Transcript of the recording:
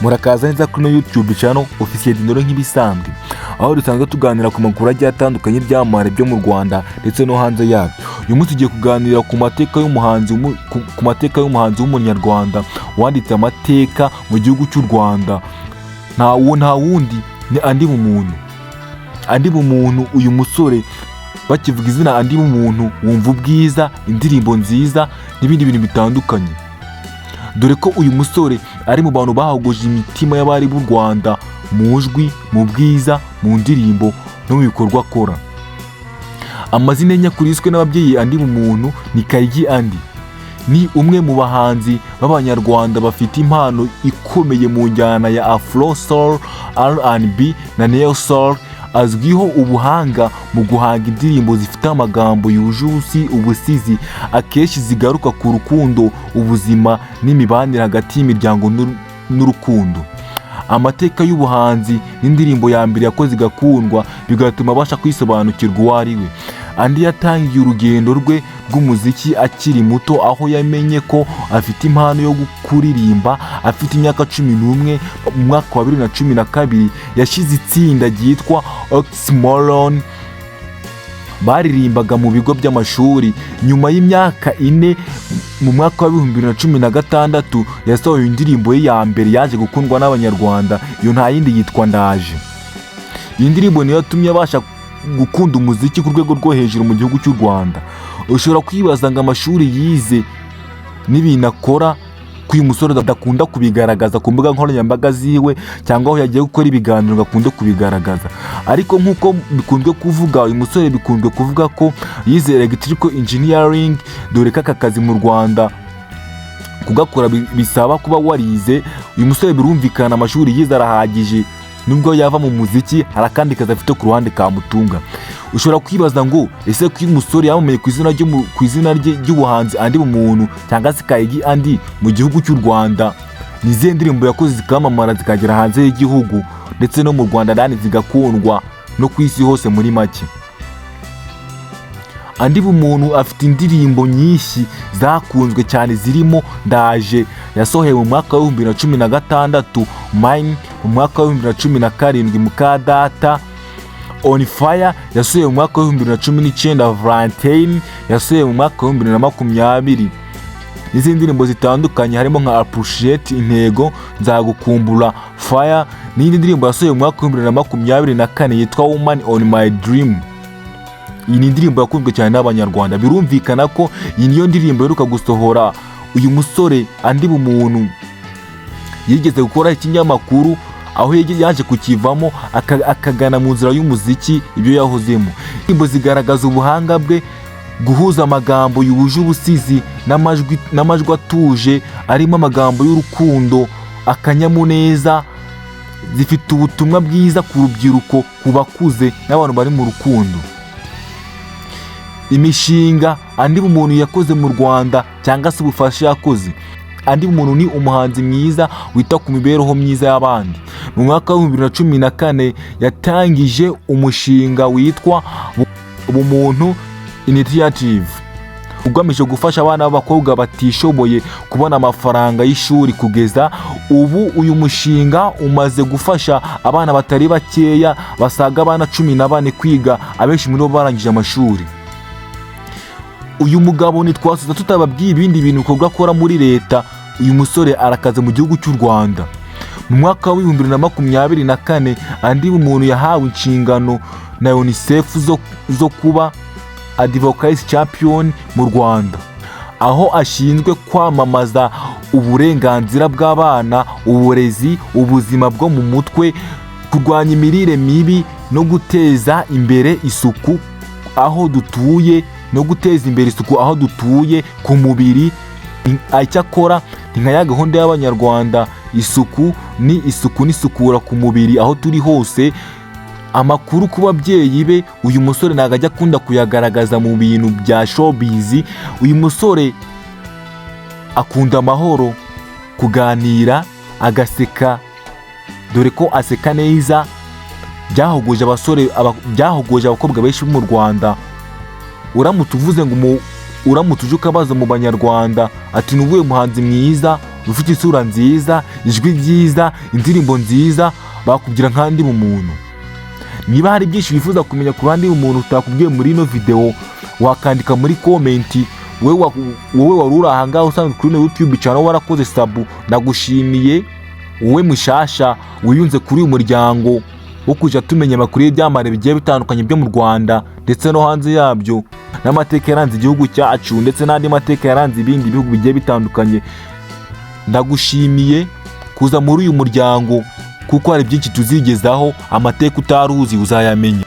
murakaza neza kuri YouTube channel officiel Dore nk'ibisanzwe, aho dusanzwe tuganira ku makuru agiye atandukanye by'amare byo mu Rwanda ndetse no hanze yabyo. Uyu munsi tugiye kuganira ku mateka y'umuhanzi w'umunyarwanda wanditse amateka mu gihugu cy'u Rwanda. Nta wundi ni Andi Bumuntu. Uyu musore bakivuga izina Andi Bumuntu wumva ubwiza, indirimbo nziza n'ibindi bintu bitandukanye, dore ko uyu musore ari mu bantu bahagoje imitima y'abari b'u Rwanda mu jwi, mu bwiza, mu ndirimbo no mu bikorwa akora. Amazina nyakuriswe n'ababyeyi Andi Bumuntu ni Kayigi Andi. Ni umwe mu bahanzi b'abanyarwanda bafite impano ikomeye mu njyana ya Afro Soul, R&B na Neo Soul. Azwiho ubuhanga mu guhanga indirimbo zifite amagambo yuje ubusizi, akenshi zigaruka ku rukundo, ubuzima n'imibanire hagati y'imiryango n'urukundo. Amateka y'ubuhanzi n'indirimbo ya mbere yakoze igakundwa, bigatuma abasha kwisobanukirwa uwo ari we. Andi yatangiye urugendo rwe rw'umuziki akiri muto, aho yamenye ko afite impano yo kuririmba. Afite imyaka 11 mu mwaka wa 2012 yashize itsinda ryitwa Oxymoron, baririmbaga mu bigo by'amashuri. Nyuma y'imyaka 4 mu mwaka wa 2016 yasohoye indirimbo ye ya mbere yaje gukundwa n'abanyarwanda. Iyo nta yindi yitwa Ndaje. Iyi ndirimbo niyo yatumye abasha gukunda umuziki ku rwego rwo hejuru mu gihugu cy'u Rwanda. Ushobora kwibaza ngo amashuri yize n'ibintu akora ko uyu musore adakunda kubigaragaza ku mbuga nkoranyambaga ziwe, cyangwa aho yagiye gukora ibiganiro gakunde kubigaragaza. Ariko nk'uko bikunzwe kuvuga, uyu musore bikunzwe kuvuga ko yize electrical engineering, dore ko aka kazi mu Rwanda kugakora bisaba kuba warize. Uyu musore birumvikana amashuri yize arahagije, nubwo yava mu muziki hari akandi kazi afite ku ruhande kamutunga. Ushobora kwibaza ngo ese ko uyu musore yamumenye ku izina ry'ubuhanzi Andi Bumuntu cyangwa se Kayigi Andi mu gihugu cy'u Rwanda, nizihe ndirimbo yakoze zikamamara zikagera hanze y'igihugu ndetse no mu Rwanda ndani zigakundwa no ku isi hose muri make? Andi Bumuntu afite indirimbo nyinshi zakunzwe cyane, zirimo Ndaje yasohoye mu mwaka wa 2016, Mine mu mwaka wa 2017, Mukadata, On Fire yasohoye mu mwaka wa 2019, Valentine yasohoye mu mwaka wa 2020. N'izindi ndirimbo zitandukanye harimo nka Appreciate, Intego, Nzagukumbura, Fire, n'indi ndirimbo yasohoye mu mwaka wa 2024 yitwa Woman on My Dream. Iyi ni indirimbo yakunzwe cyane n'abanyarwanda. Birumvikana ko iyi niyo ndirimbo iheruka gusohora. Uyu musore Andi Bumuntu yigeze gukora ikinyamakuru, aho yaje kukivamo akagana mu nzira y'umuziki ibyo yahozemo. Indirimbo zigaragaza ubuhanga bwe, guhuza amagambo yuje ubusizi n'amajwi atuje arimo amagambo y'urukundo, akanyamuneza, zifite ubutumwa bwiza ku rubyiruko, ku bakuze n'abantu bari mu rukundo. Imishinga Andi Bumuntu yakoze mu Rwanda cyangwa se ubufasha yakoze. Andi Bumuntu ni umuhanzi mwiza wita ku mibereho myiza y'abandi. Mu mwaka wa 2014 yatangije umushinga witwa Bumuntu Initiative, ugamije gufasha abana b'abakobwa batishoboye kubona amafaranga y'ishuri. Kugeza ubu uyu mushinga umaze gufasha abana batari bakeya, basaga abana 14 kwiga, abenshi muri bo barangije amashuri. Uyu mugabo ntitwasuza tutababwiye ibindi bintu bikorwa akora muri leta. Uyu musore arakaze mu gihugu cy'u Rwanda. Mu mwaka wa 2024 Andi Bumuntu yahawe inshingano na UNICEF zo kuba Advocacy Champion mu Rwanda, aho ashinzwe kwamamaza uburenganzira bw'abana, uburezi, ubuzima bwo mu mutwe, kurwanya imirire mibi no guteza imbere isuku aho dutuye, ku mubiri. Icyakora ni nka ya gahunda y'abanyarwanda, isuku n'isukura ku mubiri aho turi hose. Amakuru ku babyeyi be, uyu musore ntabwo ajya akunda kuyagaragaza mu bintu bya showbiz. Uyu musore akunda amahoro, kuganira, agaseka, dore ko aseka neza. Byahogoje abakobwa benshi mu Rwanda. Uramutse uvuze ngo uramutse uje ukabaza mu banyarwanda ati nubuye muhanzi mwiza ufite isura nziza, ijwi ryiza, indirimbo nziza, bakubwira nk'andi bumuntu. Niba hari byinshi wifuza kumenya ku bandi bumuntu utakubwiye muri ino video, wakandika muri komenti. Wowe wari uri aha ngaho usanzwe kuri YouTube channel warakoze sub, ndagushimiye. Wowe mushasha wiyunze kuri uyu muryango wo kujya tumenya amakuru y'ibyamare bigiye bitandukanye byo mu Rwanda ndetse no hanze yabyo, n'amateka yaranze igihugu cyacu ndetse n'andi mateka yaranze ibindi bihugu bigiye bitandukanye. Ndagushimiye kuza muri uyu muryango kuko hari byinshi tuzigezaho, amateka utaruzi uzayamenya.